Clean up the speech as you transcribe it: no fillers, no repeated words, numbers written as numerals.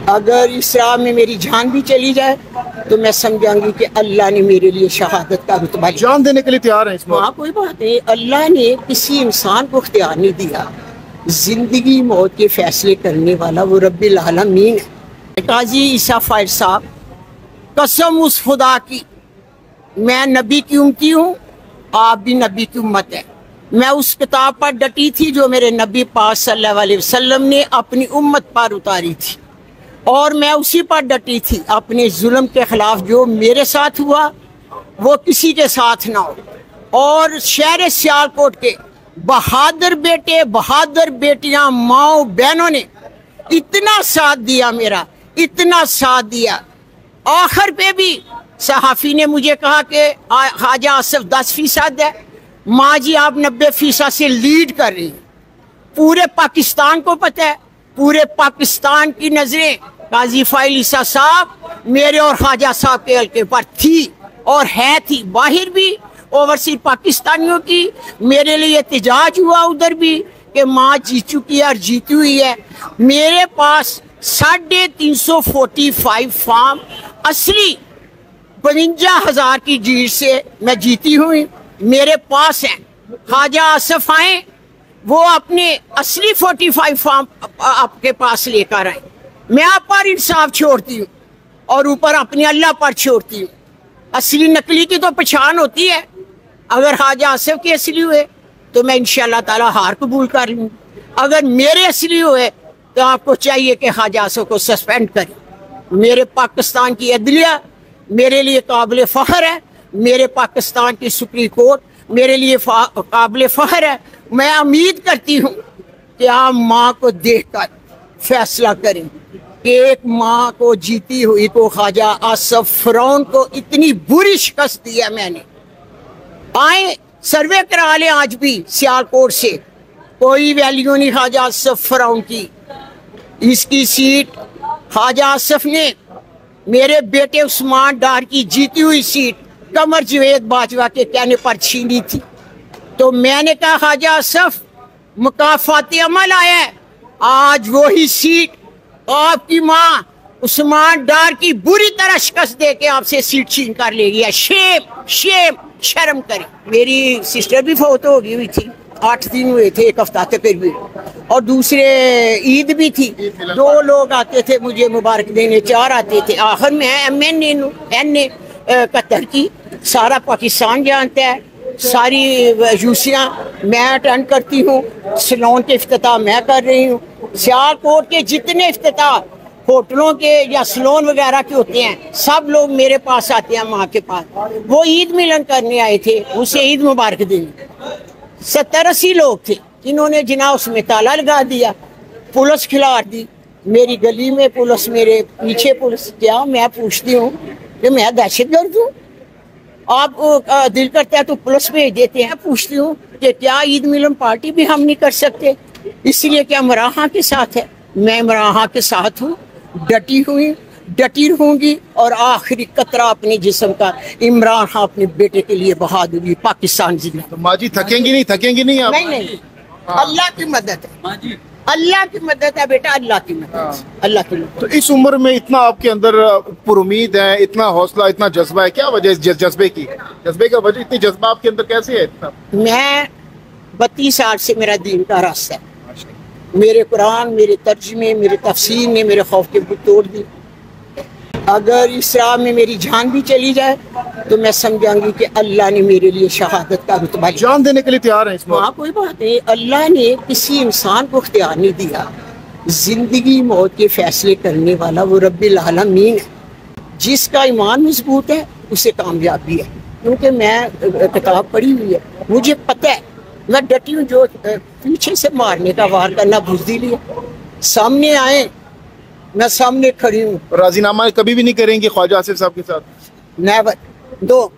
अगर इस राह में मेरी जान भी चली जाए तो मैं समझाऊंगी कि अल्लाह ने मेरे लिए शहादत का रुतबा जान देने के लिए तैयार है इसमें। हाँ, कोई बात नहीं। अल्लाह ने किसी इंसान को इख्तियार नहीं दिया, जिंदगी मौत के फैसले करने वाला वो रब्बिल आलमीन है। काजी ईसा फायर साहब, कसम उस खुदा की, मैं नबी की उम्मती हूँ, आप भी नबी की उम्मत है। मैं उस किताब पर डटी थी जो मेरे नबी पाक सल्लल्लाहु अलैहि वसल्लम ने अपनी उम्मत पर उतारी थी, और मैं उसी पर डटी थी। अपने जुल्म के खिलाफ जो मेरे साथ हुआ वो किसी के साथ ना हो। और शहर सियालकोट के बहादुर बेटे, बहादुर बेटियां, माओ बहनों ने इतना साथ दिया, मेरा इतना साथ दिया। आखिर पे भी सहाफ़ी ने मुझे कहा कि ख्वाजा आसिफ 10% है, माँ जी आप 90% से लीड कर रही हैं। पूरे पाकिस्तान को पता है, पूरे पाकिस्तान की नजरें काजी फाइल ईसा साहब मेरे और ख्वाजा साहब के हल्के पर थी और है थी। बाहर भी ओवरसीज पाकिस्तानियों की मेरे लिए एहतजाज हुआ उधर भी कि माँ जीत चुकी है और जीती हुई है। मेरे पास 345 फार्म असली 52,000 की जीत से मैं जीती हुई मेरे पास है। ख्वाजा आसिफ आए, वो अपने असली 45 फार्म आपके पास लेकर आए। मैं आप पर इंसाफ छोड़ती हूँ और ऊपर अपने अल्लाह पर छोड़ती हूँ। असली नकली की तो पहचान होती है। अगर ख्वाजा आसिफ के असली हुए तो मैं इंशाअल्लाह ताला हार कबूल कर लूँ, अगर मेरे असली हुए तो आपको चाहिए कि ख्वाजा आसिफ को सस्पेंड करें। मेरे पाकिस्तान की अदलिया मेरे लिए काबिल फ़ख्र है, मेरे पाकिस्तान की सुप्रीम कोर्ट मेरे लिए काबिल फ़ख्र है। मैं उम्मीद करती हूँ कि आप माँ को देखकर फैसला करें कि एक माँ को जीती हुई को ख्वाजा आसिफ फ़िरौन को इतनी बुरी शिकस्त दी है मैंने। आए सर्वे करा लें, आज भी सियालकोट से कोई वैल्यू नहीं ख्वाजा आसिफ फ़िरौन की। इसकी सीट ख्वाजा आसिफ ने मेरे बेटे उस्मान डार की जीती हुई सीट कमर जवेद बाजवा के कहने पर छीनी थी। तो मैंने कहा ख्वाजा आसिफ मुकाफाती अमल आया है, आज वही सीट आपकी माँ उस्मान डार की बुरी तरह शिकस्त दे के आपसे सीट छीन कर ले गया। शेम शेम, शर्म करें। मेरी सिस्टर भी फौत हो गई हुई थी, 8 दिन हुए थे, 1 हफ्ता तक भी, और दूसरे ईद भी थी। 2 लोग आते थे मुझे मुबारक देने, 4 आते थे। आखिर में MNA कतर की सारा पाकिस्तान जानता है, सारी यूसियाँ मैं अटेंड करती हूँ, सलोन के इफ्तिताह मैं कर रही हूँ। सियालकोट के जितने इफ्तिताह होटलों के या सलोन वगैरह के होते हैं सब लोग मेरे पास आते हैं, माँ के पास। वो ईद मिलन करने आए थे, उसे ईद मुबारक देने। 70-80 लोग थे, इन्होंने जिना उसमें ताला लगा दिया, पुलिस खिलाड़ दी। मेरी गली में पुलिस, मेरे पीछे पुलिस। क्या मैं पूछती हूँ कि मैं दहशतगर्द हूँ? आप दिल करता है तो पुलिस भेज देते हैं। पूछती हूँ कि क्या ईद मिलन पार्टी भी हम नहीं कर सकते? इसलिए कि इमरान खान के साथ है, मैं इमरान खान के साथ हूँ, डटी हुई, डटी रहूंगी, और आखिरी कतरा अपने जिस्म का इमरान खान अपने बेटे के लिए बहा दूंगी। पाकिस्तान जिंदा। तो माँ जी थकेंगी नहीं, थकेंगी नहीं आप? नहीं, अल्लाह की मदद है, अल्लाह की मदद है बेटा, अल्लाह की मदद, अल्लाह की मदद। तो इस उम्र में इतना आपके अंदर पुरुमीद है, इतना हौसला, इतना जज्बा है, क्या वजह है जज्बे की? जज्बे का वजह, इतनी जज्बा आपके अंदर कैसे है इतना? मैं 32 साल से मेरा दीन का रास्ता है। मेरे कुरान, मेरे तर्जुमे, मेरे तफसीर ने मेरे खौफ के बुत तोड़ दी। अगर इस राह में मेरी जान भी चली जाए तो मैं समझाऊंगी कि अल्लाह ने मेरे लिए शहादत का रुतबा, जान देने के लिए तैयार है इसमें। हाँ, कोई बात नहीं। अल्लाह ने किसी इंसान को इख्तियार नहीं दिया, जिंदगी मौत के फैसले करने वाला वो रब्बिल आलमीन है। जिसका ईमान मजबूत है उसे कामयाबी है। क्योंकि मैं किताब पढ़ी हुई है, मुझे पता है, मैं डटी हूँ। जो पीछे से मारने का वार करना बुज़दिली है, सामने आए, मैं सामने खड़ी हूँ। राजीनामा कभी भी नहीं करेंगे ख्वाजा आसिफ साहब के साथ? नेवर। 2